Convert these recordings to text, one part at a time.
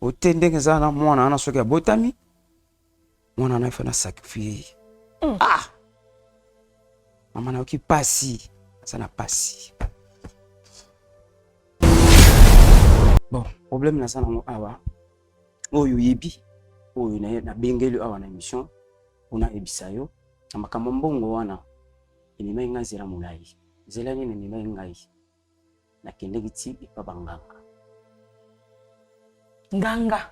otende sana mwana ana soki abotami mwana ana ifana sacrifier mama na oki pasi sana pasi bon problème na sana mo awa oyo yebi oyo na bengeli awa na émission ona ebisayo na makambo mbongo wana enima ngazira mulai zela ni enima ngai na kende giti ipa banganga nganga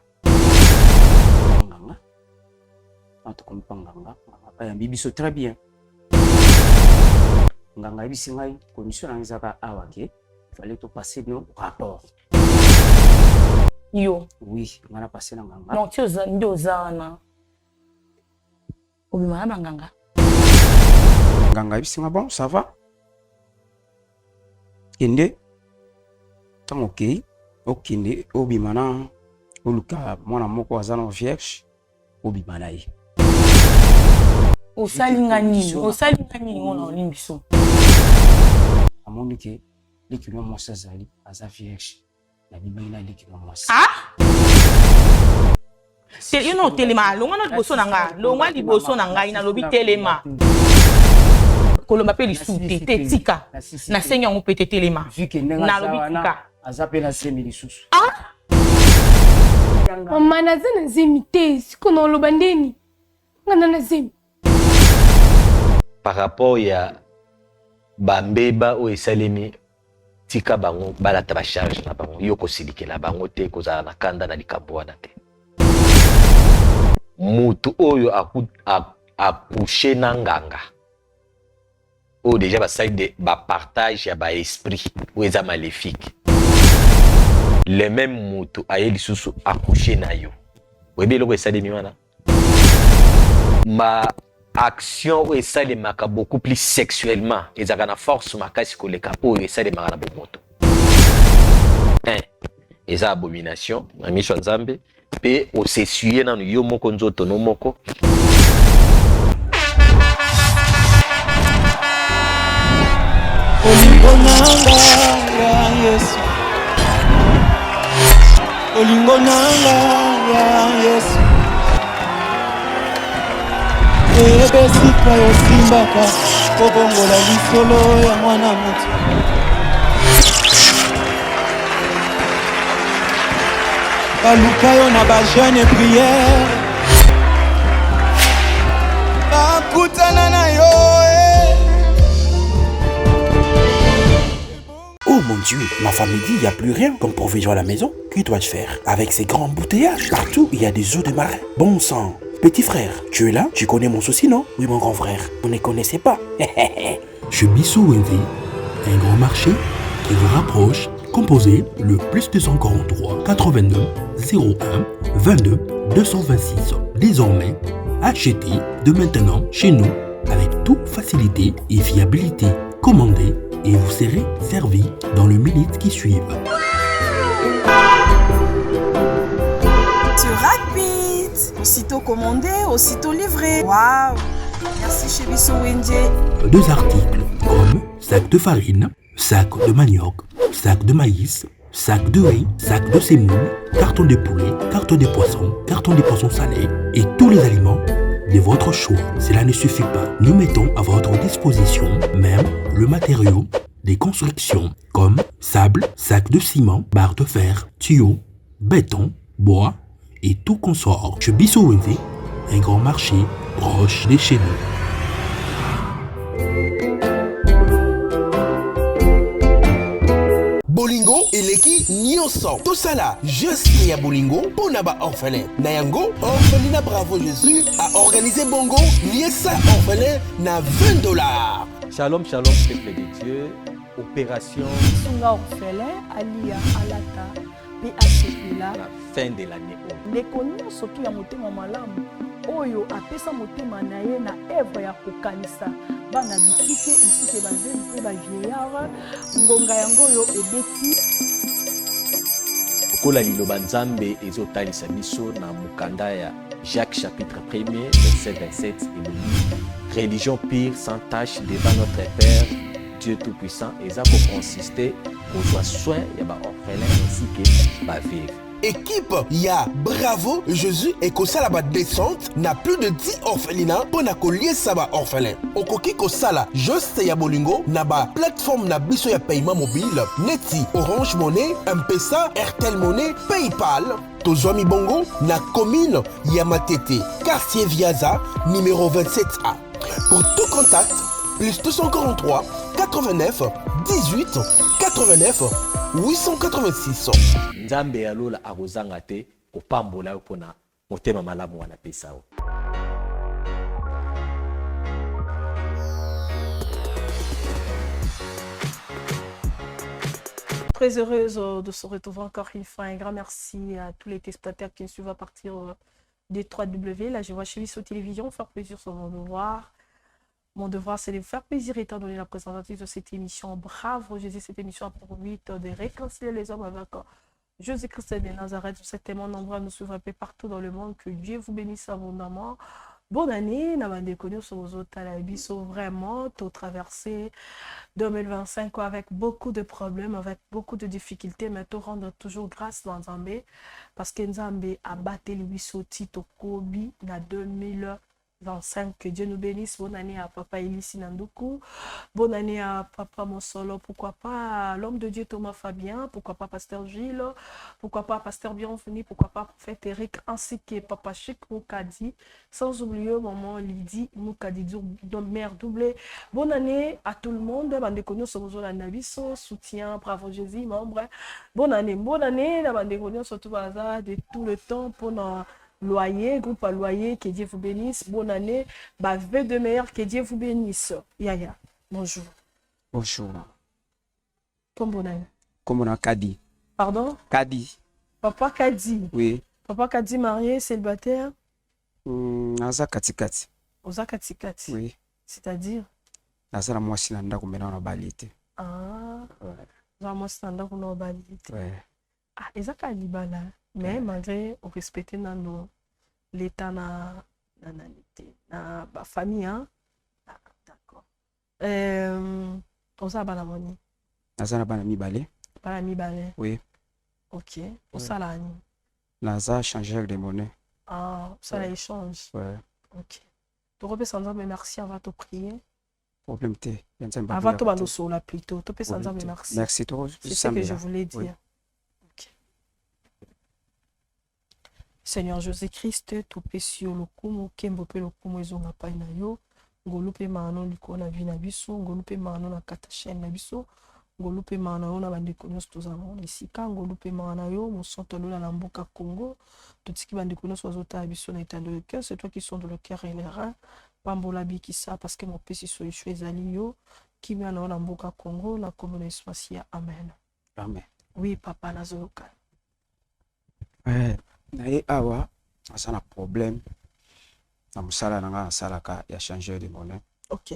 to kompanganga ya bibiso très bien nganga ebisi ngai condition na nzaka awa ke fallait to passer nos rapports yo oui ngana passer na nganga non tu oza ndio zana obima na nganga nganga ebisi nga bon ça va kende tant ok okinde obima na oluka mwana moko azana vierge obima na ye osalinga nini ngona olimbiso amoni ke likilo mwasi azali aza vierge na bibeli na likilo mwasi c'est une telema longa na liboso na nga longa liboso na ngai na lobi telema kolomba pe lisute te tika na senga ngo pete telema na lobi tika azape na semi lisusu mama naza na zemi te siko na oloba ndeni ngana na zemi par rapport ya bambeba o esalemi tika bango balata ba charge na bango yo kosilikela bango te kozala na kanda na likambo wana te mutu oyo akouche na nganga o déjà basali de bapartage ya baesprit o eza maléfique le même mutu aye lisusu akouche na yo oyebi eloko esalemi wana ma action ou esalemaka beaucoup plus sexuellement ezaka na force makasi koleka oyo esalemaka na bomoto eza abomination na miso ya Nzambe pe osesuye nanu yo moko nzoto no moko olingo nanga ya Yesu olingo nanga ya Yesu ebesika yosimbaka kobongola lisolo ya mwana moto baluka yo na bajeune prière bakutana na yo Oh mon Dieu, ma femme me dit, il n'y a plus rien comme provision à la maison. Que dois-je faire? Avec ces grands embouteillages, partout il y a des eaux de marin. Bon sang. Petit frère, tu es là? Tu connais mon souci, non? Oui, mon grand frère, on ne connaissait pas. Chez Bissou Wendy, un grand marché qui vous rapproche, composez le plus 243 82 01 22 226. Désormais, achetez de maintenant chez nous avec toute facilité et fiabilité. Commandez et vous serez servi dans les minutes qui suivent. C'est rapide. Aussitôt commandé, aussitôt livré. Waouh! Merci chez Bissou Wendy. 2 articles comme sac de farine, sac de manioc, sac de maïs, sac de riz, sac de semoule, carton de poulet, carton de poissons salés et tous les aliments de votre choix. Cela ne suffit pas. Nous mettons à votre disposition même le matériau des constructions comme sable, sac de ciment, barre de fer, tuyaux, béton, bois et tout consort. Chez Bissou Wendy, un grand marché proche de chez nous. Bolingo eleki nyonso tosala juste ya bolingo pona ba orphelin na yango orphelinat Bravo Jésus a organisé bongo liesa orphelin na $20. Shalom shalom peuple de Dieu. Opération Sunga orphelin alia alata pe asepela la fin de l'année. Ndeko nyonso tu ya motema malamu oyo apesa motema na ye na œuvre ya kokanisa bana bitike esike bazeli pe ba vieillard ngonga yango yo ebeti kola liloba Nzambe ezotalisa biso na mukanda ya Jacques chapitre 1er verset 27 et religion pure sans tache devant notre Père Dieu tout-puissant et ça pour consister aux soins ya ba orphelins ainsi que ba veuve. équipe ya Bravo Jésus et kosala ba descente na plus de 10 orphelinats pour na koliesa ba orphelin. Okoki kosala juste ya bolingo na ba plateforme na biso ya paiement mobile neti Orange Money, M-Pesa, Airtel Money, PayPal. Tozwami bongo na commune ya Matete, quartier Viaza, numéro 27A. Pour tout contact, plus 243 89 18 89 886. Nzambe ya lola akozanga te kopambola yo pona motema malamu wana pesa o. Très heureuse de se retrouver encore une fois. Un grand merci à tous les téléspectateurs qui nous suivent à partir des 3W. Là, je vois chez sur télévision, faire plaisir sur mon devoir. Mon devoir, c'est de faire plaisir étant donné la présentatrice de cette émission. Bravo, Jésus, cette émission a pour but de réconcilier les hommes avec Jésus-Christ de Nazareth. Vous êtes tellement nombreux à nous suivre un peu partout dans le monde. Que Dieu vous bénisse abondamment. Bonne année, n'a pas déconné sur vos autres talabiso, vraiment, tout traversé 2025 avec beaucoup de problèmes, avec beaucoup de difficultés, mais tout rendre toujours grâce dans Nzambe, parce que Nzambe a battu le biso Tito Kobi na 2025. Que Dieu nous bénisse. Bonne année à Papa Elissi Nanduku. Bonne année à Papa Monsolo. Pourquoi pas l'homme de Dieu Thomas Fabien. Pourquoi pas Pasteur Gilles. Pourquoi pas Pasteur Bienvenu. Pourquoi pas Prophète Eric. Ainsi que Papa Chic Moukadi. Sans oublier Maman Lydie Moukadi. Mère doublée. Bonne année à tout le monde. Bande connu sur la Nabiso. Soutien. Bravo Jésus. Membre. Bonne année. Bonne année. La bande connu surtout de tout le temps pour nos loyer, groupe à loyer, que Dieu vous bénisse. Bonne année. Vœux de meilleur, que Dieu vous bénisse. Yaya, bonjour. Bonjour. Comme bonne année. Comme on a Kadi. Pardon? Kadi. Papa Kadi. Oui. Papa Kadi marié, célibataire? Naza katikati. Oza katikati. Oui. C'est-à-dire? Naza la mwasi na ndako mena na balite. Ah. Oza mwasi na ndako na balite. Ouais. Ah, ezaka libala. Mais malgré au respecter l'état na famille, hein? Ah, d'accord. On s'en va la monnaie. Naza na bana mibale. Bana mibale. Oui. Ok. On s'en la ni. Naza changer de monnaie. Ah, ça la échange. Ouais. Ok. Tu repères sans mais merci, on va te prier. Problème T. Avant de nous sur la plutôt. Tu peux sans mais merci. Merci trop. C'est ce que je voulais dire. Oui. Seigneur Jésus-Christ, tout péché au lokumu, kembope lokumu ezonga pai na yo, ngolupe maano liko na vina biso, ngolupe maano na kata chaîne na biso, ngolupe maano yo na bandeko nyonso tozala esika, ngolupe maano yo mosanto lola na mboka Congo, totiki bandeko nyonso bazotala biso na état de le cœur, c'est toi qui sondes le cœur et les reins, pambola bikisa parce que mon péché so yeshua ezali yo, kimia na yo na mboka Congo, na kombo na espace ya amen. Amen. Oui, papa nazoloka. Ouais. Naye awa asana problème na musala nanga asalaka ya changer de monnaie. Ok.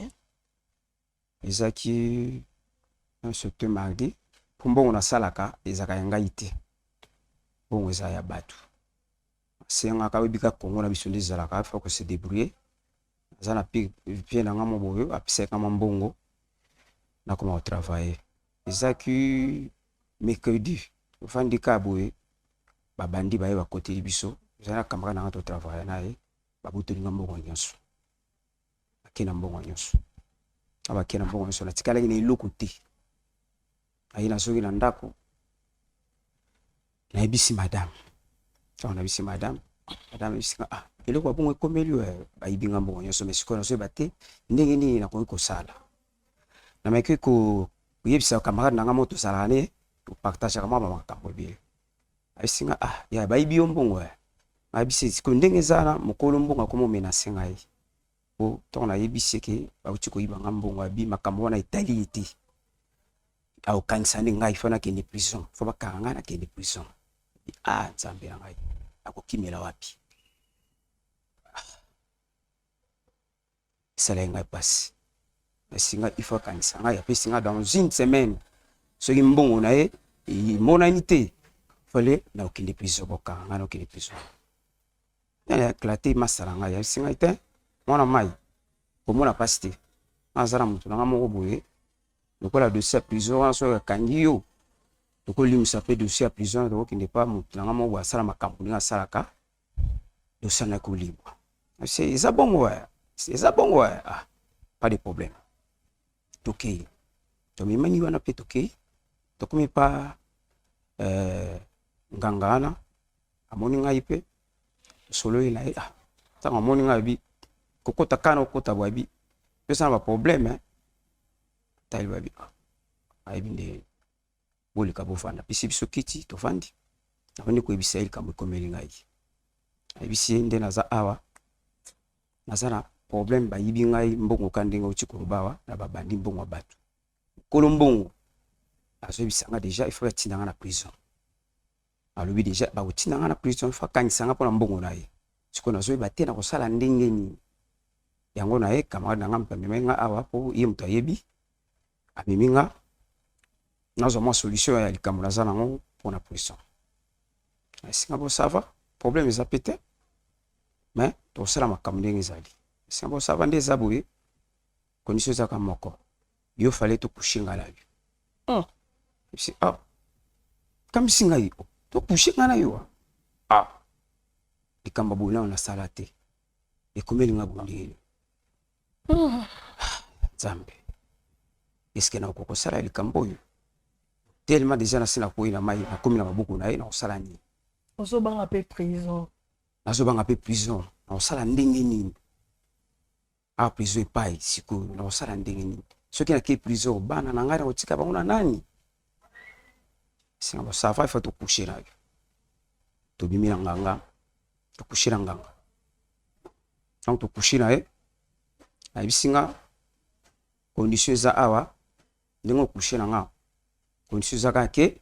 Ezaki un secteur mardi pour mbongo nasalaka ezaka ya ngai te. Bongo eza ya batu. Senga ka webika Congo na biso ndizalaka faut que se débrouiller. Azana pi nanga moboyo apisa kama mbongo na koma travailler. Ezaki mercredi ofandika boye babandi baye bakoteli biso zana kamera na to travailler naye babuteli mbongo nyonso akina mbongo nyonso abakina mbongo nyonso na tikala ina iloko te ayina soki na ndako na ebisi madame na bisi madame isika iloko bongo komeli bayibinga mbongo nyonso mais sikoyo so bate ndenge nini na ko sala na meke ko yebisa kamera na moto sala ne ko partage kama makambo bien asinga ya baibi mbongo abisi siko ndenge zana mokolo mbongo komo menace ngai o to na yebisi ke bauti ko ibanga mbongo abi makambo na Italie ete au kansani ngai fona ke ni prison fo bakanga na ke ni prison nzambe ngai akokimela wapi sala ngai pasi asinga ifo kanisa ngai apesi ngai dans une semaine soki mbongo na ye monanité fallait na okende prison boka ngana okende prison ya éclaté masala ya singa ite mwana mai komona pasite azara mutu na moko boye lokola dossier prison so kangi yo tokoli sape dossier à prison donc qui n'est pas mutlanga mo wa sala makambo nga salaka dossier na ko libre c'est ça bon ouais c'est ça bon ouais ah pas de problème toké to mi mani wana pe toké to komi pa ngangana amoni ngai pe solo ina ah ta amoni ngai bi kokota kana kokota bwabi pesa na problème hein ta ilwa bi ai binde boli ka bofanda pisi biso kiti to fandi abandi ko ebisa ilika mo komeli ngai ebisi nde naza awa nazana problème ba yibi ngai mbongo kandinga uchi kurubawa na babandi mbongo batu kolombongo azo bisanga déjà il faut yatinanga na prison alobi déjà ba utinanga na prison fa kanisanga pona mbongo na ye siko nazo ibate na kosala ndenge ni yango na ye kama na ngampa memenga awa po ye mto yebi amiminga nazo mo solution ya likambo nazana ngo pona prison singa bo ça va problème eza pété mais to sala makambo ndenge ezali singa bo ça va nde zaboye condition za kamoko yo fallait to kushinga la yo si ah comme singa yo to kushinga na yo ah likambo bona na sala te ekomeli nga bondeli Zambe est-ce que na ko sala likambo yo tellement déjà na sina ko ina mai na komi na mabuku na ye na osala ni ozobanga pe prison nazobanga pe prison na osala ndenge nini a prison epai siko na osala ndenge nini soki na ke prison bana na ngai na kotika bango na nani singa bo ça va il faut to coucher na yo to bimi na nganga to coucher na nganga donc to coucher na ye na bisinga condition za awa ndenge coucher na nga condition za ka ke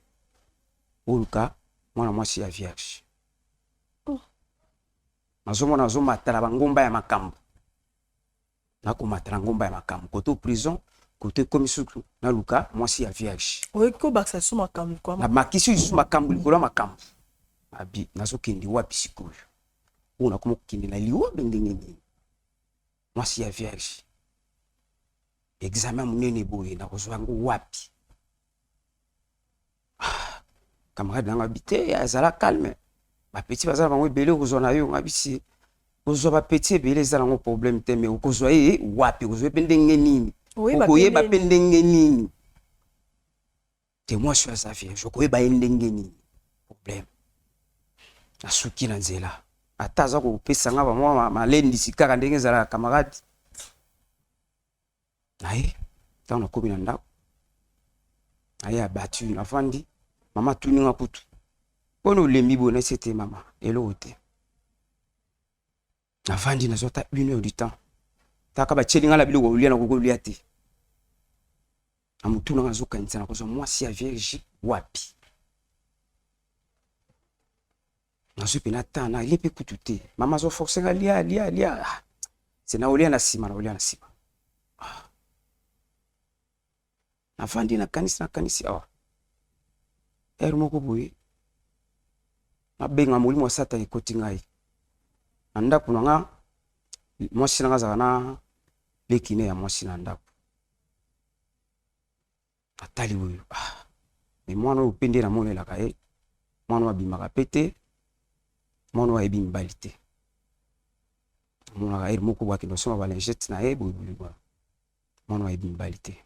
uluka mwana mwasi ya vierge nazomona nazomatala bangomba ya makambo nakomatala ngomba ya makambo kote prison kote komisuku na luka mwasi ya vierge oyeko baksa su makambo kwa na makisi su makambo likolo makambo abi nazokindi wapi sikoyo una komo kindi na liwa ndenge nini mwasi ya vierge examen munene boye na kozwa ngo wapi camarade nanga bité azala calme ba petit bazala bango belé kozona yo ngabisi kozwa ba petit belé ezala ngo problème te mais kozwa ye wapi kozwa pendenge nini okoye ba pendenge nini te moi je suis à vie je koye ba ndenge nini problème asuki na nzela ataza ko pesa nga ba mwa malendi sikaka ndenge ezala camarade naye tant na komi na ndako aye abattu na fandi mama tuninga kutu pono lembi bona c'était mama elo te na fandi na zota 1 heure du temps taka ba chelinga la biloko olia na kokolia te amutuna nga zokanisa na kozo mwasi ya vierge wapi na zupi na tana lepe kutu te mama zo forcer nga lia c'est na olia na sima na fandi na kanisi awa moko boye na benga molimo wa sata ekoti ngai na ndako na nga mwasi na nga zaka na lekine ya mwasi na ndako atali oyo me mwana oyo pende na monelaka ye mwana oyo abimaka pe te mwana oyo ayebi mibali te monaka ere moko boye akende osomba balingete na ye boyeboli mwana oyo ayebi mibali te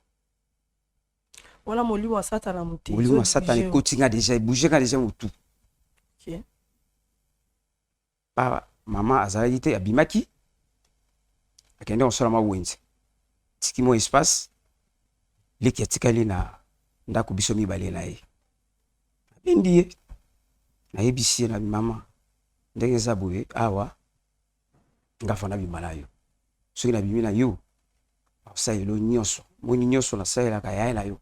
wana molimo wa satana muti molimo wa satana ekoti nga deja ebouge nga deja motu ok pa mama azalaki te abimaki akende kosala mawenze tiki mo espace leki atikali na ndako biso mibale na ye abendi ye nayebisi ye na mama ndenge eza boye awa ngafa nabima na yo soki nabimi na yo akosalelo nyonso moni nyonso nasalelaka yaye na yo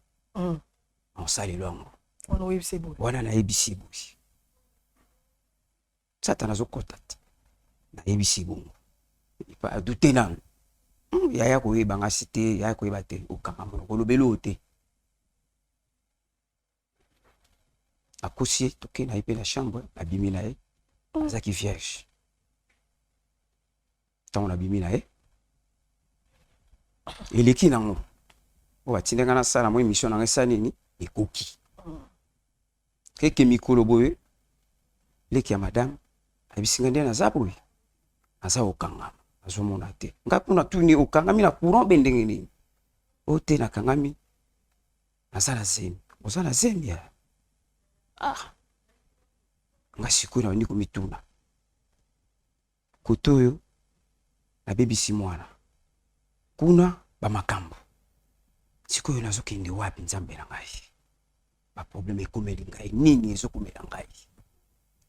akosalelo yango wana nayebisi boye satana azokota te nayebisi bongo adute nano yaya koyeba ngasi te yaya koyeba te okanga monoko olobeli oyo te akosi ye toke na ye mpe na chambre nabimi na ye azalaki vierge ntango nabimi na ye eleki nango oyo batindanga nasala mo émission nanga esa nini ekoki Keke mikolo boye leki ya madame abisinga nde naza boye naza okangama azomona te nga kuna tuni okangami na courant bendenge nini o te nakangami naza na zemi oza na zemi ya nga sikoyo nabandi komituna kote oyo nabebisi mwana kuna bamakambo sikoyo nazokende wapi nzambe na ngai baproblème ekomeli ngai nini ezokomela ngai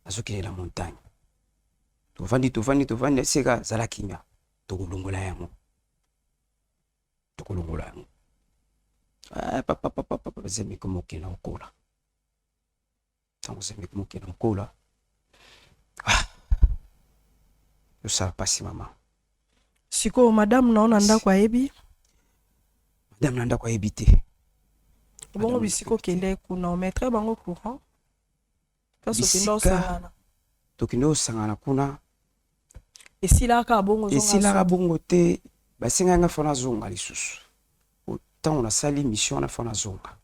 nazokende na montagne tovandi seka zala kimia tokolongola yango papa zemi komokena okola ntango zemi komokena okola yosala pasi mama sikoyo madame nao na ndako ayebi madame na ndako ayebi te bongo bisiko kende kuna ometre bango courant kasi okende osangana tokende osangana kuna esilaka bongo te basenga nga fana zonga lisusu ntango nasali mission na fana zonga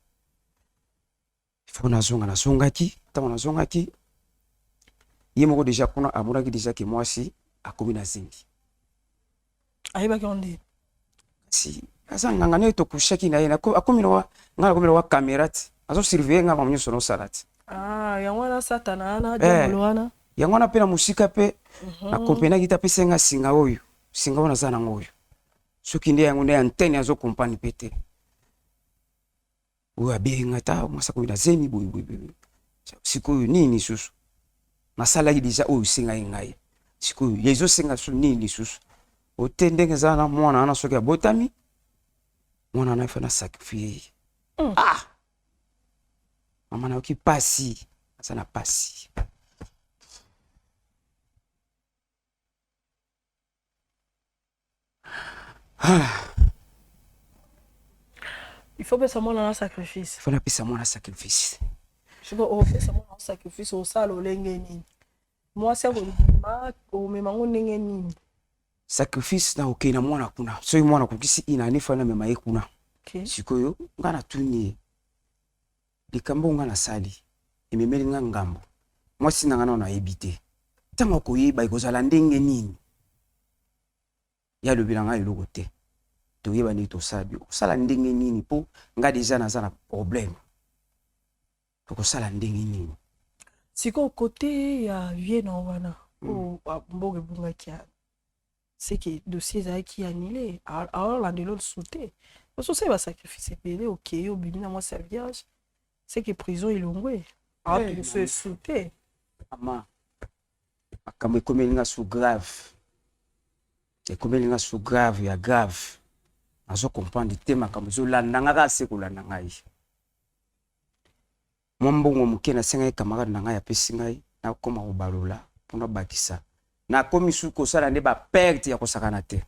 nazongaki ntango nazongaki ye moko deja kuna amonaki deja ke mwasi akomi na zingi ayebaki onde si aza nganga nde tokushaki na ye akomi na wa kamera ti azosurveille nga mamu nyonso nosala ti yango wana satana wana diabolo wana yango wana mpe na mosika mpe nakompenaki te apesa nga singa oyo naza nango oyo soki nde yango nde antene azokompani mpe te oyo abenga ta mwasi akomi na zemi boye sikoyo nini lisusu nasalaki deja oyo esengaki ngai sikoyo ezosenga so nini lisusu ote ndenge eza na mwana wana soki abotami mwana wana efa na sakrifie mama nayoki pasi aza na pasi il faut pesa mwana na sacrifice il faut napesa mwana sacrifice opesa mwana na sacrifice osala olenge nini mwasi akolima omemango ndenge nini sacrifice na okei na mwana kuna soki mwana kokisi inani fana mema ye kuna sikoyo nga natuni ye likambo nga nasali ememeli nga ngambo mwasi na nga na nayebi te ntango akoyeba ekozala ndenge nini ya lobi na nga eloko te toyeba ndenge tosala osala ndenge nini mpo nga deja naza na problème tokosala ndenge nini sikoyo kote ya vie na wana mboka ebungaki ya c'est que dossier ezalaki annulé aolandela lisusu te parce osali basacrifice ebele okei obimi na mwasi ya vierge c'est que prison elongwe aotokoso esu te mama makambo ekomeli nga su grave ya grave nazokomprendre te makambo ezolanda nga kaka se kolanda ngai mwa mbongo moke nasengaki camarade na ngai apesi ngai nakoma kobalola mpona bakisa nakomi su kosala nde baperte ya kosakana te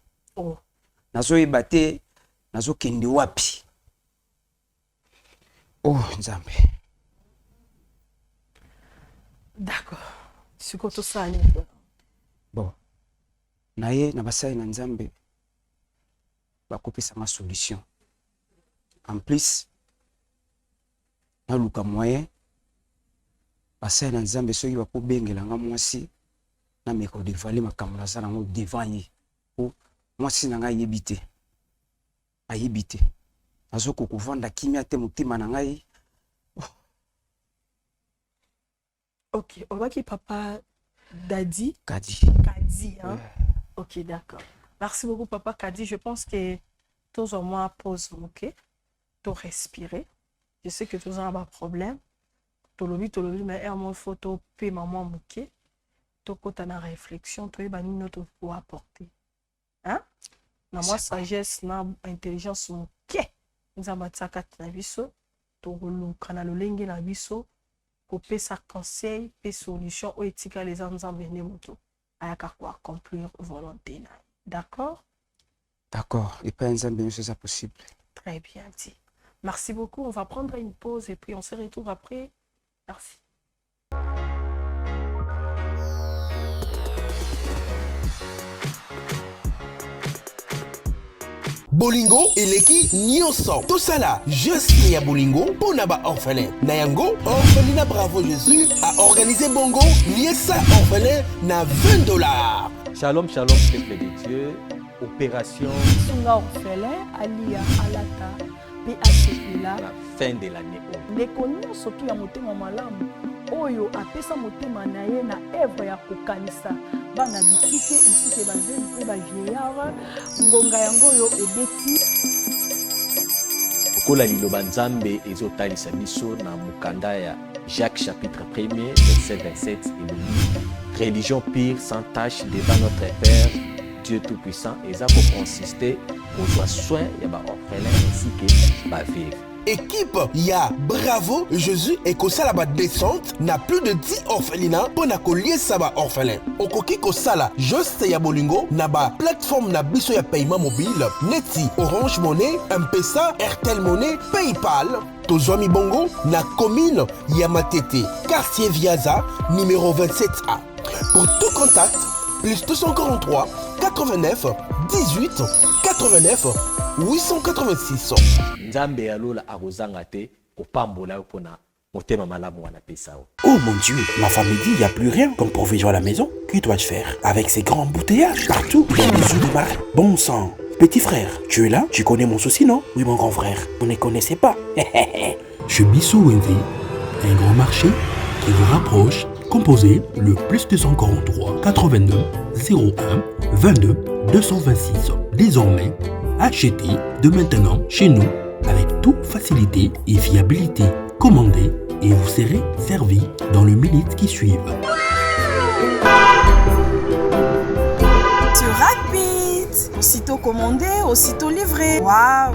nazoyeba te nazokende wapi nzambe d'accord sikoyo tosala bon naye na basali na nzambe bakopesanga solution en plus naluka moyen basali na nzambe soki bakobengelanga mwasi nameka odevale makambo naza nango devant ye po mwasi na ngai ayebi te nazokoka kovanda kimia te motema na ngai ok obaki papa Kadi hein? Ok, d'accord. Merci beaucoup, papa Kadi. Je pense que tous au moins pause, ok? Tu respirer. Je sais que tous ont un problème. Tu l'as mais il faut que tu maman, ok? Tu as une réflexion, tu as une autre pour apporter. Hein? Na moi, sagesse, na intelligence, ok? Nous avons dit que tu as vu ça. Tu as vu na biso. Couper sa conseil et solution ou éthique les hommes en venir moto à accomplir volonté. D'accord? D'accord. Et pas un c'est ça possible. Très bien dit. Merci beaucoup. On va prendre une pause et puis on se retrouve après. Merci. bolingo eleki nyonso tosala geste ya bolingo mpo na baorphelin na yango orphelina bravo jésus a organisé bongo liesa orphelin na $20. Shalom, shalom, peuple de Dieu. Opération Sunga orphelin, Alia, Alata, PHPLA. la fin de l'année. Ndeko nyonso tu ya motema malamu oyo apesa motema na ye na evre ya kokanisa bana bitike esike bazeli mpe bavieillard ngonga yango oyo ebeti Okola liloba nzambe ezotalisa biso na mukanda ya Jacques chapitre 1er verset 27 elobi religion pure sans tache devant notre Père Dieu tout-puissant eza koconsister kozwa soin ya baorphelin ainsi que baveuve. Équipe ya Bravo Jésus ekosala ba descente na plus de 10 orphelinats pour na koliesa ba orphelin. Okoki kosala juste ya bolingo na ba plateforme na biso ya paiement mobile neti Orange Money, M-Pesa, Airtel Money, PayPal. Tozwami bongo na commune ya Matete, quartier Viaza, numéro 27A. Pour tout contact, plus 243 89 18 89 886. Nzambe alola akozanga te kopambola yo pona motema malamu wana pesa o. Oh mon Dieu, ma femme me dit il n'y a plus rien comme provision à la maison. Que dois-je faire? Avec ces grands embouteillages partout, il y a des œufs de marin. Bon sang, petit frère, tu es là? Tu connais mon souci, non? Oui, mon grand frère, vous ne connaissez pas. Chez Bissou Wendy, un grand marché qui vous rapproche, composez le plus 243 82 01 22 226. Désormais, achetez de maintenant chez nous avec toute facilité et fiabilité. Commandez et vous serez servi dans les minutes qui suivent. C'est rapide. Aussitôt commandé, aussitôt livré. Waouh.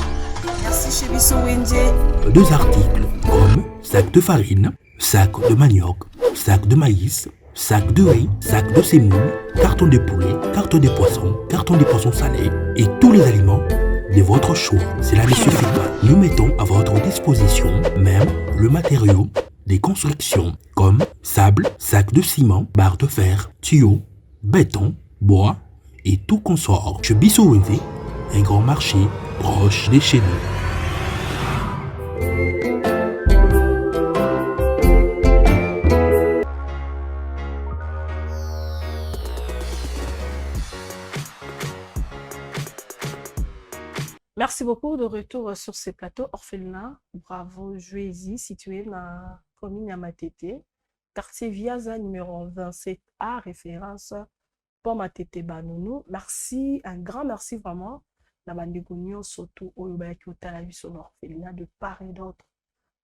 Merci chez Bissou Wendy. 2 articles comme sac de farine, sac de manioc, sac de maïs, sac de riz, sac de semoule, carton de poulet, carton de poissons salés et tous les aliments de votre choix. Cela ne suffit pas. Nous mettons à votre disposition même le matériau des constructions comme sable, sac de ciment, barre de fer, tuyaux, béton, bois et tout consort. Chez Bissou Wendy, un grand marché proche de chez nous. Merci beaucoup de retour sur ces plateaux orphelinat Bravo Jouézi situé dans la commune ya Matete, quartier Viaza numéro 27A, référence pour Matete Banounou. Merci, un grand merci vraiment. Na bandeko surtout au Yobayaki Otalabiso orphelinat de part et d'autre.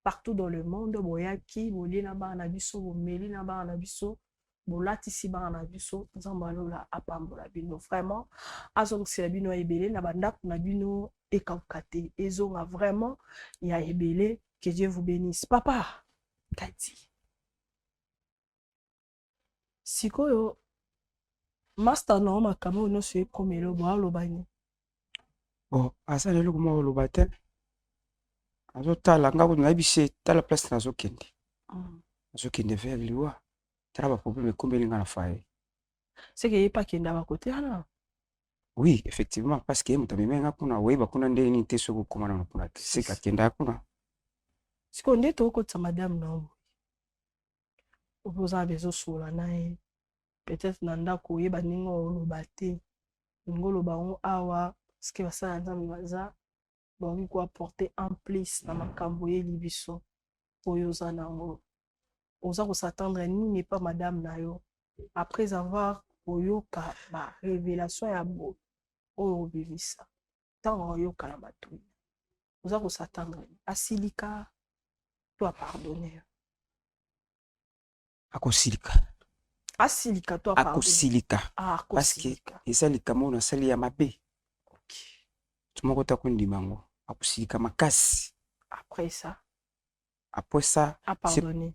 Partout dans le monde, boyaki, boli na ba na biso, bomeli na ba na biso, bolatisi ba na biso, nzambalola apambola bino. Vraiment, azong c'est bino ebele na bandap na bino ekaukate. Ezonga vraiment, il y a ebele, que Dieu vous bénisse. Papa, Kati. Sikoyo, master no makamo no se komelo bo alobani. Bon, asa lelo kuma oloba te. Azotala ngako nayebise tala place nazokende. Nazokende vers liwa. Tala ba problème ekombeli nga na faye. C'est que pas kenda ba côté ana. Oui, effectivement, parce que mutameme nga kuna weba kuna ndeni te soko komana na kuna. C'est ka kenda kuna. Siko ndeto ko tsa madame no. Opoza bezo sola nae. Peut-être nanda ko yeba ningo oloba te. Ngolo ba on awa ce que ça nzambe baza. Bon, quoi apporter en plus dans ma camboye libiso. Oyoza nango. Oza ko s'attendre ni n'est pas madame nayo. Après avoir oyoka ba révélation ya bo. Oyo bivisa. Tant oyoka na batu. Oza ko s'attendre. Asilika. Toi pardonner. Akosilika. Asilika toi pardonner. Akosilika. Ah, parce que eza likamo na sali ya mabe. OK. Tumoko ta kundimango. Akosilika makasi. Après ça. Après ça, à pardonner.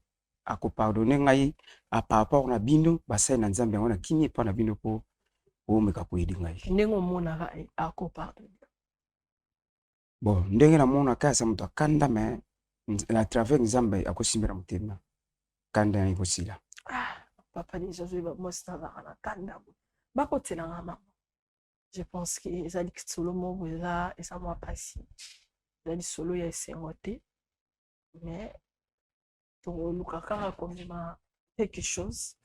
Ako pardonner ngai a par rapport na bino basai na nzambe ngona kinye pa na bino po o meka ko yedi ngai. Ndengo mona ako pardonner. Bon, ndenge na mona kasa mtu akanda me na travers nzambe akosimbira mutema. Kanda ni kosila. Ah, papa ni Jésus ba mo sta na kanda. Ba ko tela ngama. Je pense que les ali solo mo là et ça m'a passé. Les ali solo ya sengoté. Mais pour le caca comme quelque chose.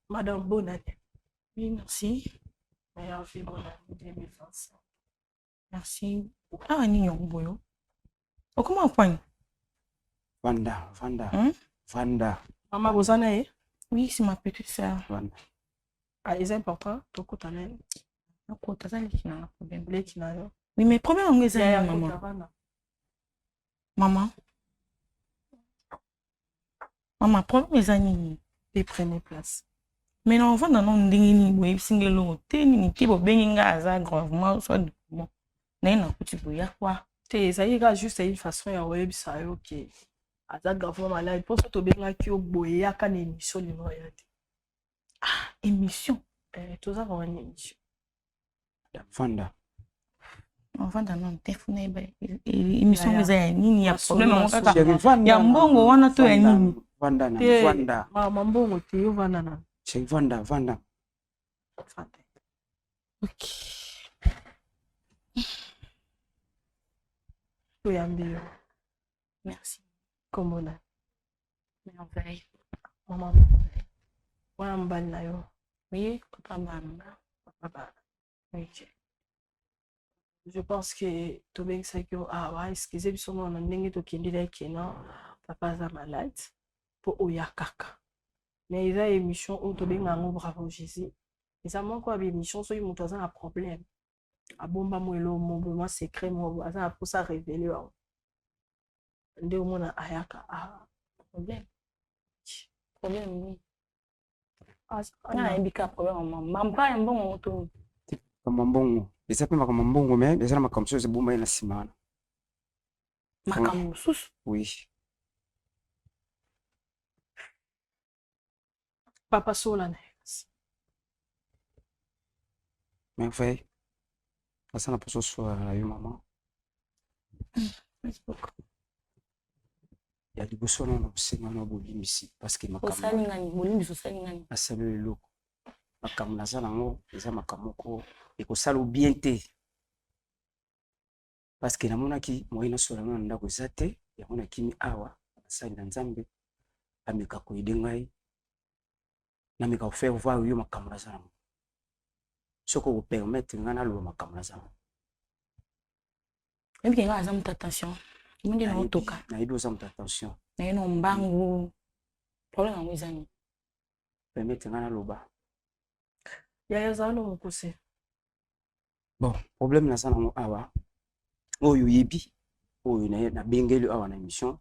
Madame, bonne année. Oui, merci. Meilleure vie, bonne année 2025. Merci. Ah, ni yon boyo. Oh, comment point? Vanda. Vanda. Maman, vous en avez? Oui, c'est ma petite sœur. Vanda. Ah, c'est important. Tout coup, t'en as. Oui, mais problème, c'est maman. Maman. Maman, problème, c'est nini. Et prenez place. Mais non, on va dans un dingin, oui, single lot. T'es ni tipo benginga, ça gravement, soit de bon. N'ayant pas tu peux y quoi. T'es, ça y est, juste une façon, ya web, ça y est, ok. À ça, gravement malade. Pour ça, tu bien qui au boye, ya qu'une émission, les moyens. Ah, émission. Tout ça, va une émission. Vanda. Vanda non, téléphone, émission, mais il y a problème. Il y a mbongo, on a tout un Vanda. Maman, mbongo, tu es Vanda. C'est Vanda. Ok. Oui, ambition. Merci. Comme on a. Merveille. Maman, ouais, on va là, yo. Oui, papa. Oui. Je pense que tout bien c'est que excusez moi on a ndenge to kindi là que non papa est malade pour oyakaka. Mais il a émission où tout bien ngango bravo Jésus. Et ça manque quoi émission so il a un problème. A bomba mo elo mo secret mo ça pour ça révéler. Ndé mo na ayaka problème oui. Ah bika problème maman pas mbongo to. Kama mbongo. Eza pe makama mbongo mais eza na makambo so ezebuma ye na simana. Makambo susu? Oui. Papa sola na. Merveille. Asa na poso so la yo maman. Merci beaucoup. Ya liboso na bosenga na bolimbisi parce que makambo. Osali ngani bolimbisi osali ngani? Asali eloko. Makambo naza nango eza makambo ko ekosala bien te parce que namonaki moi na sola na ndako eza te yamonaki mi awa asali na nzambe ameka koyede ngai nameka kofaire voir yo makambo naza nango soko kopermettre ngai naloba makambo naza nango ebi ngai aza muta attention munde na otoka nayebi oza muta attention naye no mbangu problème yango eza nini permettre ngai naloba yaya eza no mokuse. Bon, problème naza nango awa oyo yebi oyo na bengeli awa na émission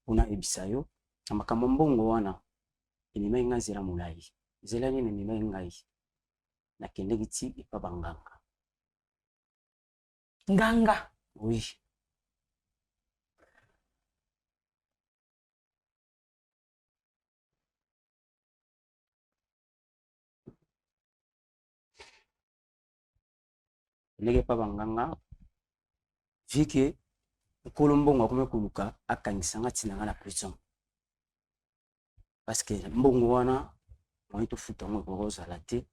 mpona yebisa yo na makambo mbongo wana ememaki ngai nzela molai nzela nini ememaki ngai nakendeki ti epa banganga nganga oui ndenge epa banganga vu ke nkolo mbongo akomi koluka akangisanga ntina nga na prison parce que mbongo wana moyi tofuta yango ekoki kozala te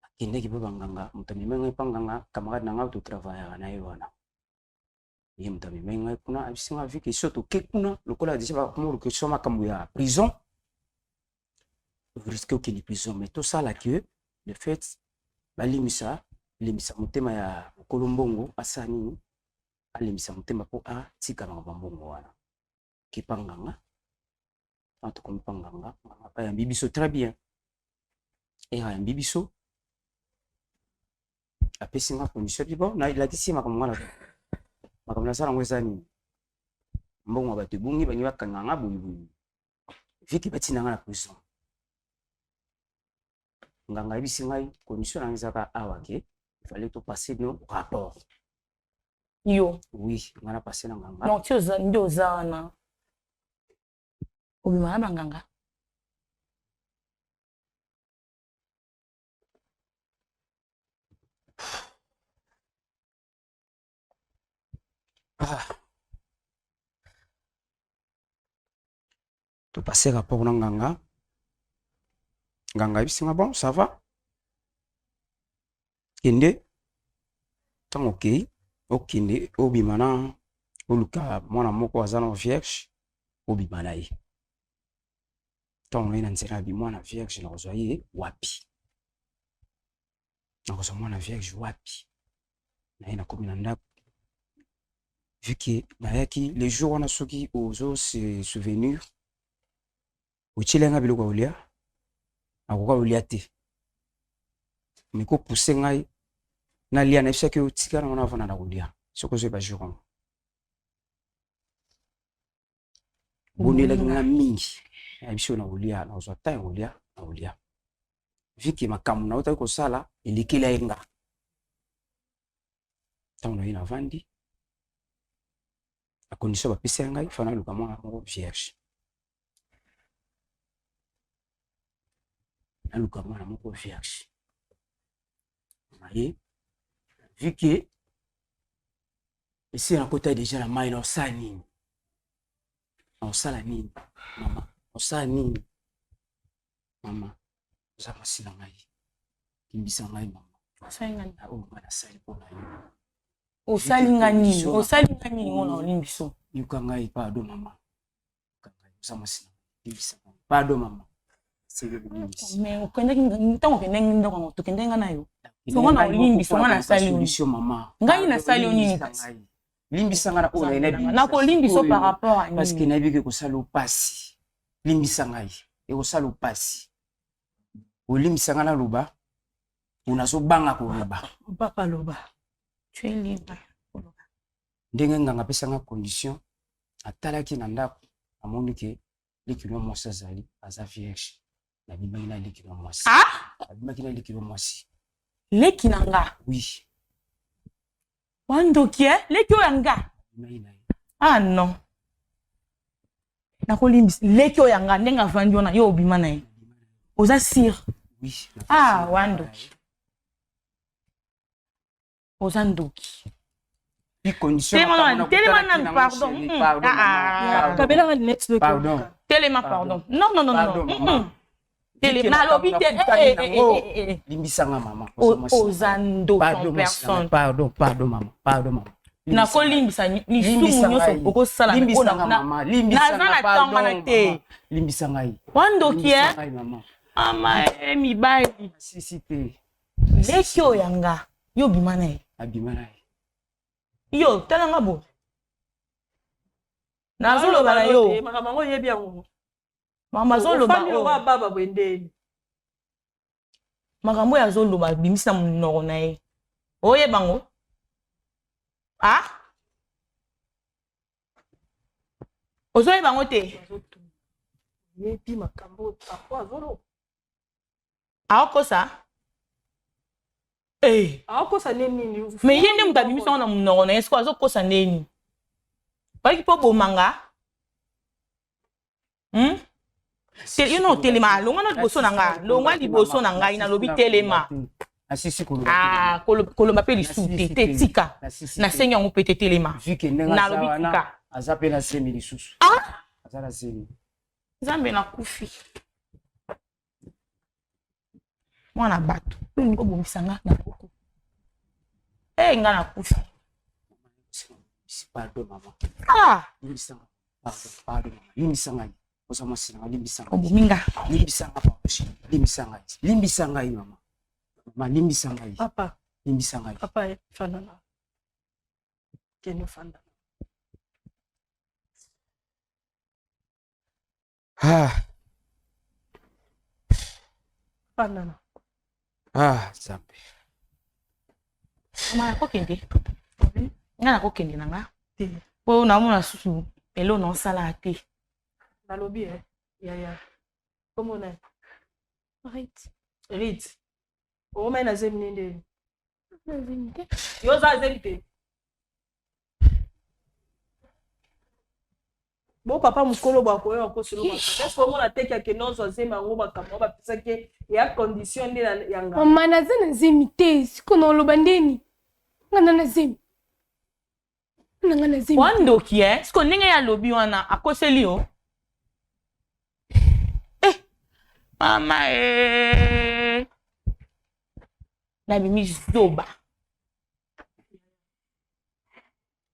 akendeki mpe banganga moto amemai ngai mpa nganga camarade na ngai totravaillaka na ye wana ye moto amemai ngai kuna abisi ngai vu ke so toke kuna lokola deja bakomi koluka so makambo ya prison risque okende prison mais tosala ke le fait balimisa motema ya mokolo mbongo asala nini alemisa motema mpo atika makambo mbongo wana kepa nganga tokomi mpa nganga mapa yambi biso très bien eyambi biso apesi nga condition pi bon nalakisi makambo wana makambo nasala yango eza nini mbongo ya bato ebungi bangi bakanga nga boyeboyi viki batinda nga na prison nganga yebisi ngai condition nango ezaka awa ke il fallait to passer no rapport yo oui ngana passer na nganga non ti oza nde oza wana obima na banganga to passer rapport na nganga nganga yebisi nga bon ça va kende tant ok okende obimana oluka mwana moko azana vierge obimana ye tant on a nzela bi mwana vierge na kozwa ye wapi na kozwa mwana vierge wapi na ye na komi na ndako vu que nayaki les jours wana soki ozo se souvenir otilenga biloko olia akoka olia te miko pousse ngai na lia na bisaki otika na wana vana na kolia soko zo ba jour bonelaki nga mingi ya biso na kolia na kozwa ta kolia na kolia vu que makambo na otaki kosala elekeli ayenga ntango na ye na vandi a condition bapesi ngai fana luka mwana moko vierge na luka mwana moko vierge maye vu que esi na kota déjà na mai na osala nini na osala nini mama osala nini mama oza mwasi na ngai limbisa ngai mama nasali mpona yo osalinga nini osalinga nini ngona olimbiso yuka ngai pardon mama oza mwasi na ngai limbisa ngai pardon mama mais okendaki ntango okendaki ndako yango tokendenga na yo songo na olimbiso nga nasali solution mama ngai nasali yo nini limbisa nga na oyo nayebi nakolimbiso par rapport à parce que nayebi ke kosala opasi limbisa ngai ekosala opasi olimbisa nga na loba unazobanga koloba papa loba tu es libre ndenge nganga apesanga condition atalaki na ndako amoni ke likilo mwasi azali aza vierge nabimaki na likilo mwasi nabimaki na likilo mwasi leki na nga oui wandoki leki oyo yanga non nakolimbisa leki oyo yanga ndenge avandi wana yo obima na ye oza sire wandoki oza ndoki Téléma, pardon. Non. Téléma, lobby, limbisanga maman. Ozando, personne. Pardon, maman. Pardon, maman. Na ko limbisa ni sumu nyoso oko sala limbisanga maman. Limbisanga na tamba te. Limbisanga yi. Wandoki maman. Ama mibali. Si te. Lekyo yanga. Yo bimana yi. Abimana yi. Yo, talanga bo. Nazoloba na yo. Makamango yebi yango. Mama zoloba. Fami wa baba bwendeni. Makambo ya zoloba bimisa munoko na ye. Oye bango. Ozoye bango te. Yebi makambo papa azolo. Aokosa. Aokosa nini? Mais yende mutabimisa na munoko na ye sko azokosa nini? Baki po bomanga. You telema longa na liboso nanga. Longa liboso nanga ina lobi telema. Asisi kolomba pe lisute te tika. Na senya ngo pete telema. Na lobi tika. Azape na semi lisusu. Azala semi. Zambe na kufi. Mwana bato. Ngo bomisanga na koko. Nga na kufi. Pardon maman. Limbisanga. Pardon. Limbisanga. Osa masina limbisanga. Obuminga. Limbisanga papa. Limbisanga. Limbisanga maman. Mama limbisanga. Papa. Limbisanga. Papa fanana. Kenu fanda. Fanana. Zambe. Mama kokende. Nga na kokende nanga. Po na mona susu elo na sala te. Na lobi ya. Comment on est? Rit. O mai na zemi nende. Yo za zemite. Bo papa mukolo ba ko yo ko solo ba. Est-ce que mona teki ke nozo zema ngo ba kamo ba pisake ya condition ndi yanga. Mama na zena zemite siko no loba ndeni. Ngana na zemi. Wandoki siko ninga ya lobi wana akoseli yo. Mama na bimi zoba.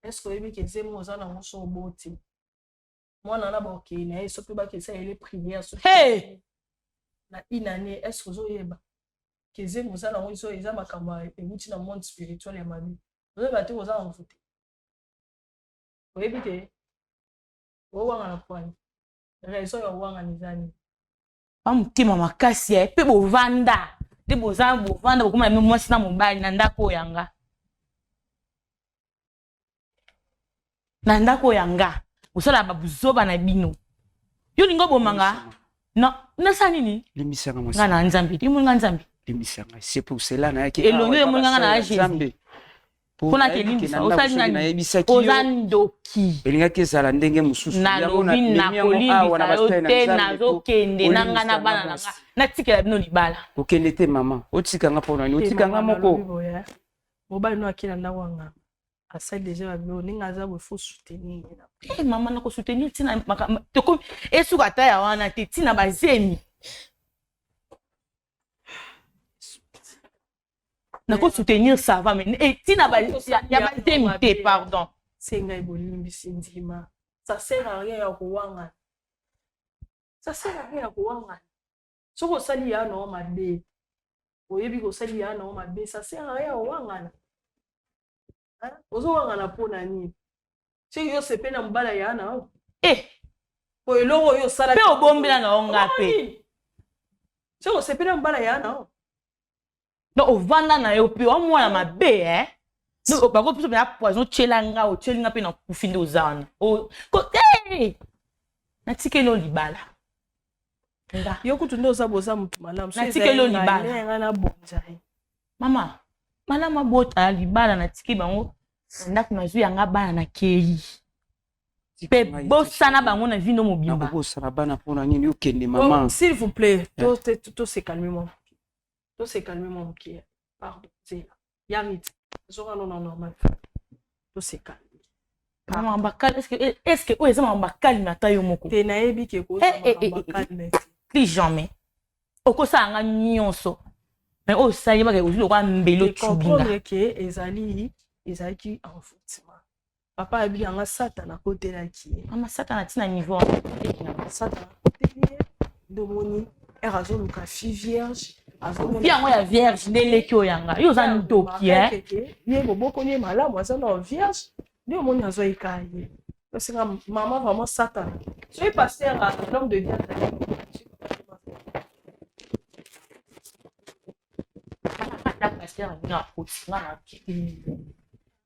Est-ce que vous avez dit que vous avez boti? Moi, je suis là, je suis là, je suis là, prière. Hey! Na une année, est-ce que vous avez dit que vous avez dit que vous avez monde spirituel et ma vie? Vous avez dit que vous avez dit vous avez dit que vous avez dit raison ya wanga nizani. Mutima makasi ya pe bovanda. De bozana bovanda bokoma na mwasi na mobali na ndako yanga. Na ndako yanga. Osala babuzoba na bino. Yo lingo bomanga. Na sa nini? Limisanga mwasi. Ngana nzambi. Limu nzambi. Limisanga. C'est pour cela na yake. Elongo yo ngana na Jésus. Pona ke limisa osali ngani. Ozandoki. Elinga kezala ndenge mususu. Na lobi na kolimisa yote nazokende na ngana bana na nga. Natikela bino libala. Okende te mama. Otikanga pona ni otikanga moko. Mobali no akina ndawanga. Asali déjà babio ninga za bo faut soutenir. Eh maman na ko soutenir tina toko esuka ta ya wana te tina bazemi. Na ko soutenir ça va mais et tina ba ya bazemi te pardon. Senga ibolimbi sindima. Ça sert à rien ya kuwanga. Ça sert à rien ya kuwanga. Soko sali ya no mabe. Oyebi ko sali ya no mabe ça sert à rien kuwanga. Ozo wangana pona ni. Si yo sepe na mbala ya na. Po eloko yo sala. Pe obombela na onga pe. Si yo sepe na mbala ya na. No ovanda na yo pe o mwana mabe no bako piso ya poison chelanga o chelinga pe na kufinde ozana. O ko na tikelo libala. Nga yo kutundo za boza mutu malamu. Na tikelo libala. Ngana bonza. Mama malama bota libala na tiki bango ndako na zwi yanga bana na kei pe bosana bango na vino mobimba na bosana bana pona nini okende mama s'il vous plaît to se calmer mon to se calmer mon qui pardon c'est yamit zora non normal to se calmer mama mbakali est-ce que oza mama mbakali na tayo moko te na yebi ke ko mbakali plus jamais okosa nga nyonso. Mais oh ça y est, je le vois mbelo tubinga. Comprendre que ezali qui en foutiment. Papa a bien un satan à côté là qui. Maman satan a tina niveau. Satan à côté de moni. Et raison le fille vierge. Bien moi la vierge les qui oyanga. Yo za ndoki Ye bobo konye mala moi ça non vierge. Ni au moni azo ikaye. Parce que maman vraiment satan. Je suis pasteur à l'homme de Dieu.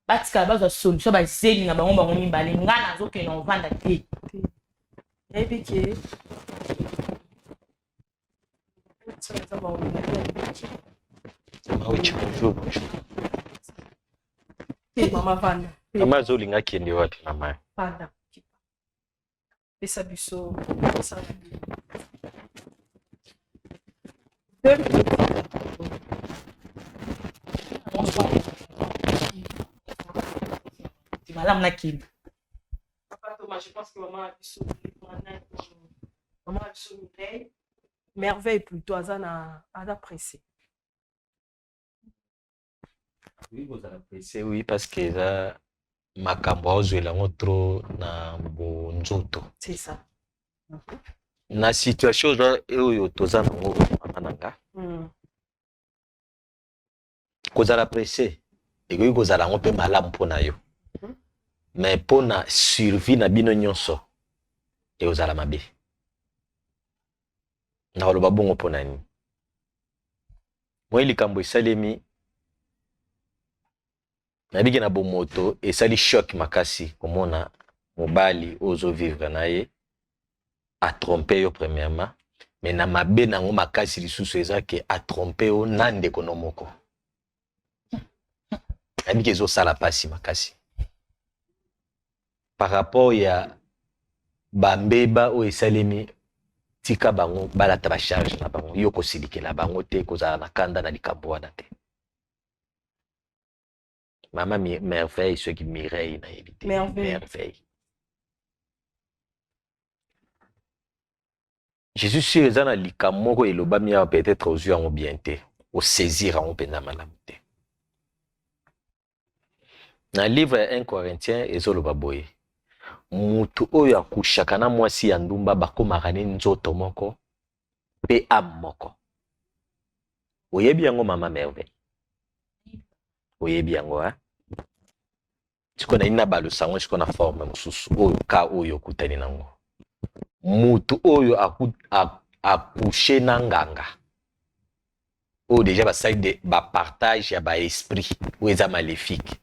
Batika bazo solution ba zeli na bango bango mibale ngana zoke na ovanda te. Ebike. Mama vanda. Mama zolinga kende wapi mama? Vanda. Pesa biso sa. Madame Nakim. Papa Thomas, je pense que maman a vu merveille plutôt à pressé. Oui, vous avez pressé, oui, parce que ça makambo ozwela trop na bonzoto. C'est ça. Na situation oyo toza nango mananga. Kozala pressé. Eko kozala ngo pe malamu pona yo. Mais pona survie na bino nyonso e ozala mabe. Na oloba bongo pona ni. Moi likambo esalemi na bigi na bomoto esali choc makasi komona mobali ozo vivre na ye a tromper yo premièrement mais na mabe nango makasi lisusu ezake a tromper yo nande konomoko. Abiki ezo sala pasi makasi. Par rapport ya bambeba o esalemi tika bango balata ba charge na bango yo kosilikela bango te kozala na kanda na likambo wana te. Maman merveille ce qui Mireille na évité. Merveille. Jésus sur ezana likamoko elobami peut-être aux yeux en bien te. saisir en pena malamute. Na livre ya 1 Corinthiens ezoloba boye. Mutu oyo akushaka na mwasi ya ndumba bakomaka ne nzoto moko pe âme moko. Oyebi yango mama Merveille. Oyebi yango ha? Siko na ina balu sango siko na forme mususu oyo ka oyo kutani nango. Mutu oyo akushe na nganga. Oyo déjà basali ba partage ya ba esprit ou eza maléfique.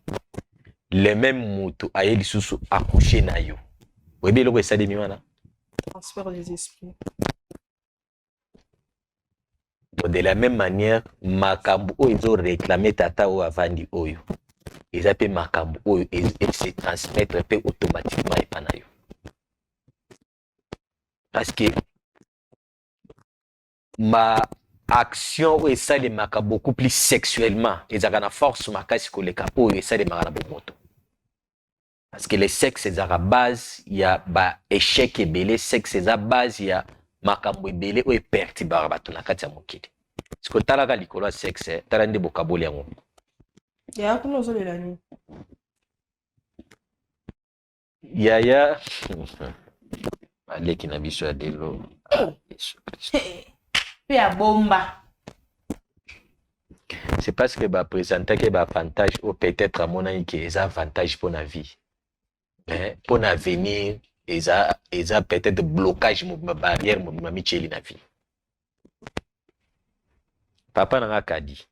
Le même mutu aye lisusu akushe na yo. Oyebi eloko esali miwana? Transfert des esprits. De la même manière, makambu oyo ezo réclamer tata oyo avandi oyo. Eza pe makambu oyo et se transmettre pe automatiquement epa na yo. Parce que ma action oyo esalemaka beaucoup plus sexuellement ezalaka na force makasi koleka oyo esalemaka na bomoto. Parce que le sexe ezalaka base ya ba échec ebele, sexe eza base ya makambo ebele oyo epertibaka bato na kati ya mokili. Siko talaka likolo ya sexe tala nde bokaboli yango. Ya kuna ozolela nini? Yaya aleki na biso ya delo. Pe ya bomba. C'est parce que ba présenter que ba avantage ou peut-être à mon avis que les avantages pour la vie. Mais pour l'avenir, eza peut-être blocage ma barrière ma micheli na vie. Papa nanga kadi.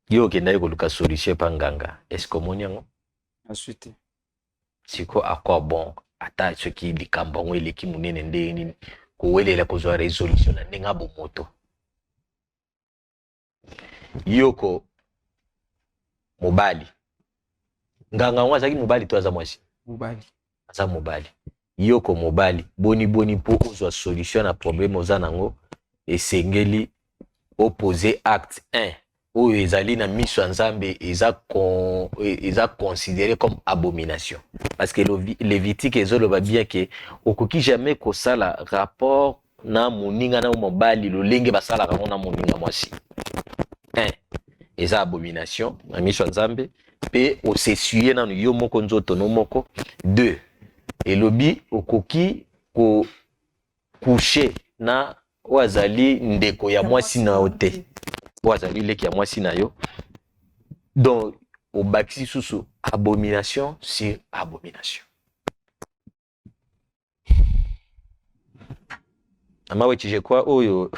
Yo kenda ko luka solution panganga. Est-ce que mon yango? Ensuite. Siko akwa bon ata ce qui likamba ngo eleki munene ndeni ko welela ko zo resolution na ndenga bomoto. Yoko mobali. Nganga ngo azaki mobali to aza mwasi. Mobali. Aza mobali. Yoko mobali boni po ozwa solution na problème oza nango esengeli opposer acte 1 oyo ezali na miso nzambe eza considéré comme abomination parce que Lévitique ezoloba bien que okoki jamais kosala rapport na moninga na mobali lolenge basala rango na moninga mwasi. 1 eza abomination na miso nzambe pe osessuyer na yo moko nzoto no moko. 2 elobi okoki ko coucher na wazali ndeko ya mwasi na ote. Wazali leki ya mwasi na yo. Donc au bakisi susu abomination sur abomination. Ama wechi je crois oyo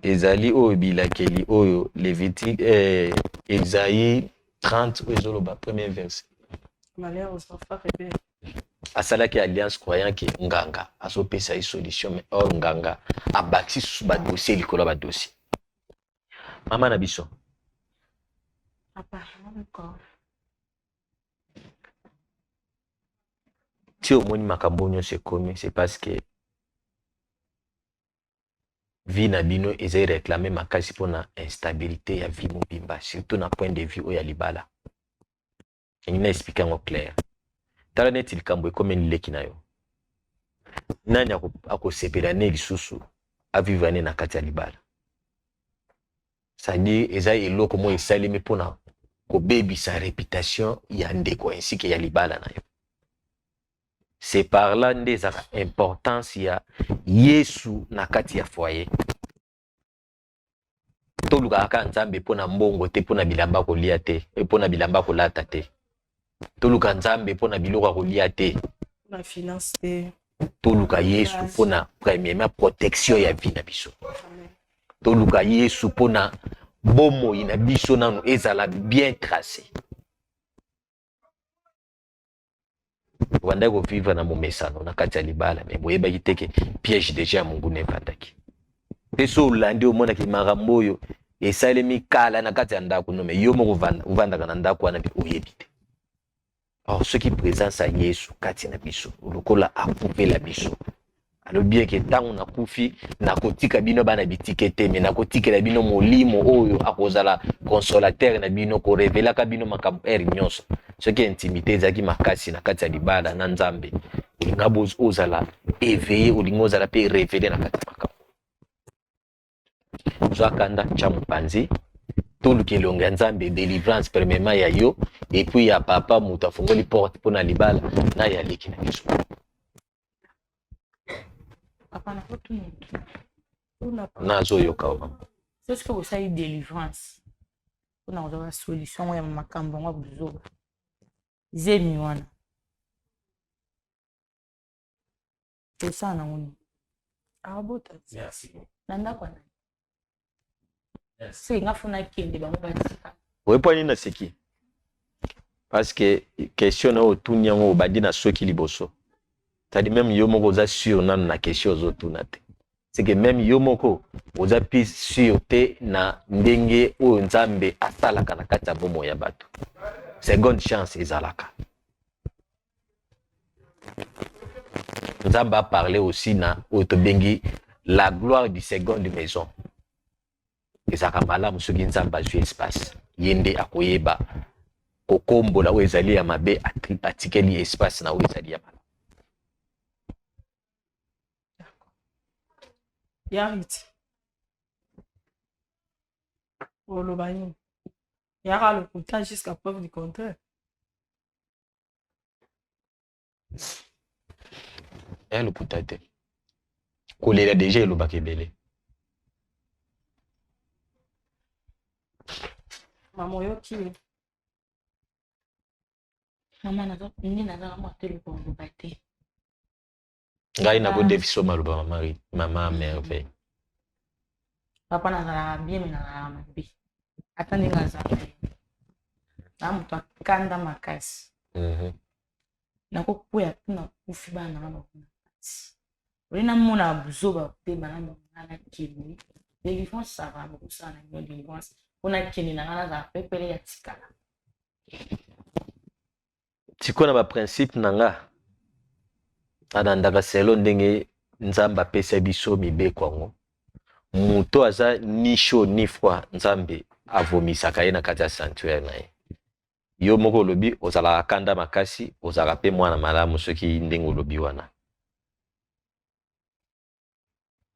ezali oyo bilakeli oyo Lévitique Esaïe 30 ezoloba premier verset. Malheur aux enfants rebelles. Asalaki alliance croyant que nganga azopesa une solution mais or nganga abakisi susu ba dossier likolo ba dossier. Mama na biso. Papa, d'accord. Si au moins makambo nyonso ekomi c'est parce que vie na bino eza réclamer makasi pona instabilité ya vie mobimba surtout na point de vue oya libala. Ngina expliquer en clair. Tala neti likambo ekomi leki na yo. Nani akosepela ne lisusu avivre ne na kati ya libala. C'est-à-dire eza eloko mo esalemi pona ko baby sa réputation ya ndeko ainsi que ya libala na yo. C'est par là nde za importance ya Yesu na kati ya foyer. Toluka aka nzambe pona mbongo te pona bilamba kolia te pona bilamba kolata te. Toluka nzambe pona biloko kolia te. La finance te. Toluka Yesu pona premièrement protection ya vie na biso. Toluka Yesu pona bomo ina biso nanu ezala bien tracé. Wanda ko vivre na momesano na kati ya libala mais boyeba kiteke piège déjà mungu ne vataki. Peso landi o mona ki makambo oyo esalemi kala na kati ya ndako no mais yo mo uvanda kana ndako wana bi oyebite. Or ce qui présence à Yesu kati na biso lokola akupe la biso. Alors bien que tant na kufi na kotika bino bana bitikete mais na kotika la bino molimo oyo akozala consolateur na bino ko révéler ka bino makambo nyonso. Ce qui est intimité zaki makasi na kati ya libala na nzambe. Ngabo ozala éveillé olingo ozala pe révéler na kati makambo. Zwa kanda cha mpanzi. Tolu kelonga nzambe délivrance premièrement ya yo et puis ya papa mutu afungoli porte pona libala na ya leki na biso. Papa na kotu mutu. Na zo yo kawa. C'est ce que vous savez délivrance. On a une solution ya makambo ngwa buzoba. Zemi wana. C'est ça na ngoni. Abota. Merci. Nanda kwa na. C'est ngafuna kende bango batika. Wepo nini na seki? Parce que question na otunya ngo badi na soki liboso. C'est-à-dire même yo moko za sûr na question zo tunate. C'est que même yo moko oza pi sûr te na ndenge o nzambe asalaka na kati ya bomo ya bato. Seconde chance ezalaka. Nzambe a parlé aussi na otobengi la gloire du seconde maison. Ezaka malamu soki nzambe azwi espace. Yende akoyeba kokombola oyo ezali ya mabe atikeli espace na oyo ezali ya malamu. Yariti. Olobani. Yara le pourtant jusqu'à preuve du contraire. Le pourtant te. Kolela déjà elobaka ebele. Maman yo ki. Maman nazo nini nazo mo tele ko ngobate. Ngai na ko defiso maloba mama merveille. Papa na bien na mabi. Atandi ngaza. Na mtu akanda makasi. Na ko kuya tuna kufiba na mama. Rina mona buzoba te bana na kini. Délivrance ça va beaucoup ça na délivrance. On a kini na ngana za pepele ya tikala. Tikona ba principe nanga. Anandaka selo ndenge nzamba pesa biso mibe kwango. Muto aza ni chaud ni froid nzambe avomisaka ye na kati ya sanctuaire na ye. Yo moko lobi ozala kanda makasi ozala pe mwana malamu soki ndenge lobi wana.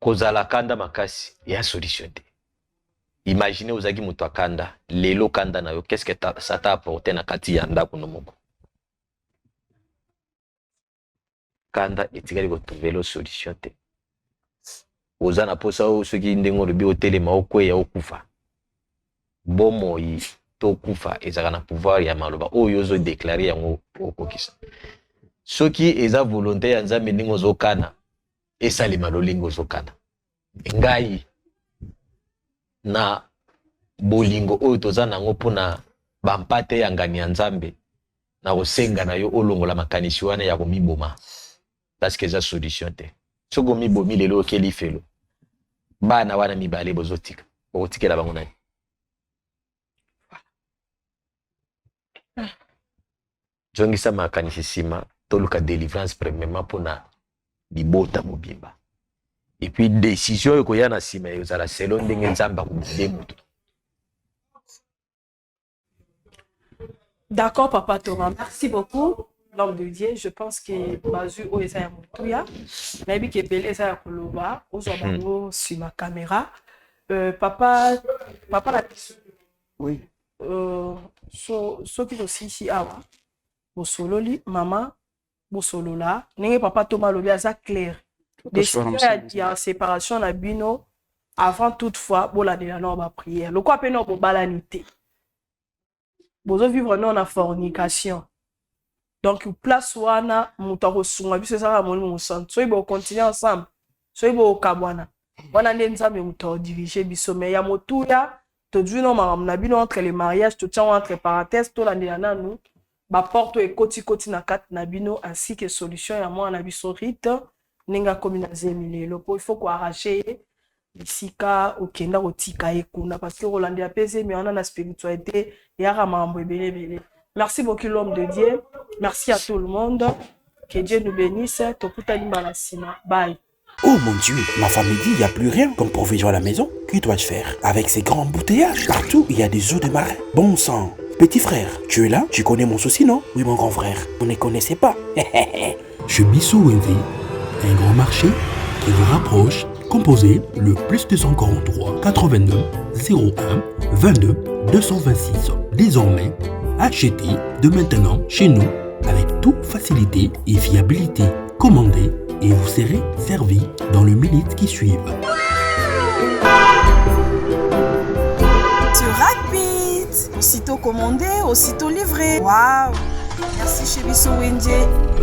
Kozala kanda makasi ya solution te. Imaginez ozaki muto akanda lelo kanda na yo qu'est-ce que ça t'a apporté na kati ya ndako no moko. Kanda etikali ko trouver solution te. Oza na posa o soki ndengo lobi otelema okweya okufa. Bomoi to kufa ezaka na pouvoir ya maloba oyo ozo déclarer yango okokisa. Soki eza volonté ya nzambe ndingo zokana esalema lolingo zokana. Ngai na bolingo oyo toza nango pona bampate ya ngani ya nzambe na kosenga na yo olongola makanisi wana ya komiboma. Parce que eza solution te. Soko mibomi lelo okeli felo. Bana wana mibale bozotika. Botikela bango nani? Jongisa makanisi sima toluka délivrance premièrement pona libota mobimba. Et puis décision yoko yana sima yozala selon ndenge nzamba kubide mutu. D'accord, Papa Thomas. Merci beaucoup, l'homme de Dieu. Je pense que Bazu o eza ya mutuya. Nabi ke bele eza ya koloba. Ozo bango sur ma caméra. Papa la oui. So qui aussi ici awa. Bosololi mama bosolola. Nenge Papa Thomas lobi aza clair. Décision ya séparation na bino avant toutefois bola de la norme prière. Le quoi peno bo balanité. Bozo vivre non en fornication. Donc place wana mutako sunga biso ça va moni musantu. So ibo continuer ensemble. So ibo kabwana. Wana nzambe muto diriger biso mais ya motuya to duno na bino entre les mariages to tient entre parenthèses to la ndana nous ba porte e koti na kat na bino ainsi que solution ya moi na biso rite ninga komina zemile lo po il faut ko arracher bisika okenda kotika ekuna parce que Rolande a pesé mais on a la spiritualité ya ramambo ebele. Merci beaucoup l'homme de Dieu. Merci à tout le monde. Que Dieu nous bénisse. Tokutani malasima. Bye. Oh mon Dieu, ma femme me dit, il n'y a plus rien comme provision à la maison. Que dois-je faire? Avec ces grands embouteillages, partout, il y a des eaux de marin. Bon sang. Petit frère, tu es là? Tu connais mon souci, non? Oui, mon grand frère. Vous ne connaissez pas. Chez Bissou Wendy, un grand marché qui vous rapproche Composez le plus 243 89 01 22 226. Désormais, achetez de maintenant chez nous avec toute facilité et fiabilité. Commandez et vous serez servi dans les minutes qui suivent. C'est rapide. Aussitôt commandé, aussitôt livré. Waouh. Merci chez Bissot Wendy.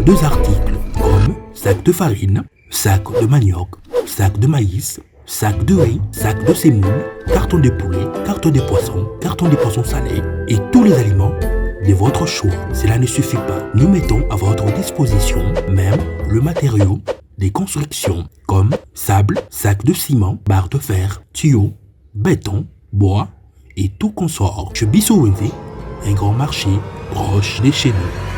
2 articles comme sac de farine, sac de manioc, sac de maïs, sac de riz, sac de semoule, carton de poulet, carton de poisson salé et tous les aliments de votre choix. Cela ne suffit pas. Nous mettons à votre disposition même le matériau des constructions comme sable, sac de ciment, barre de fer, tuyaux, béton, bois et tout consort. Chez Bissot Wendy, un grand marché proche de chez nous.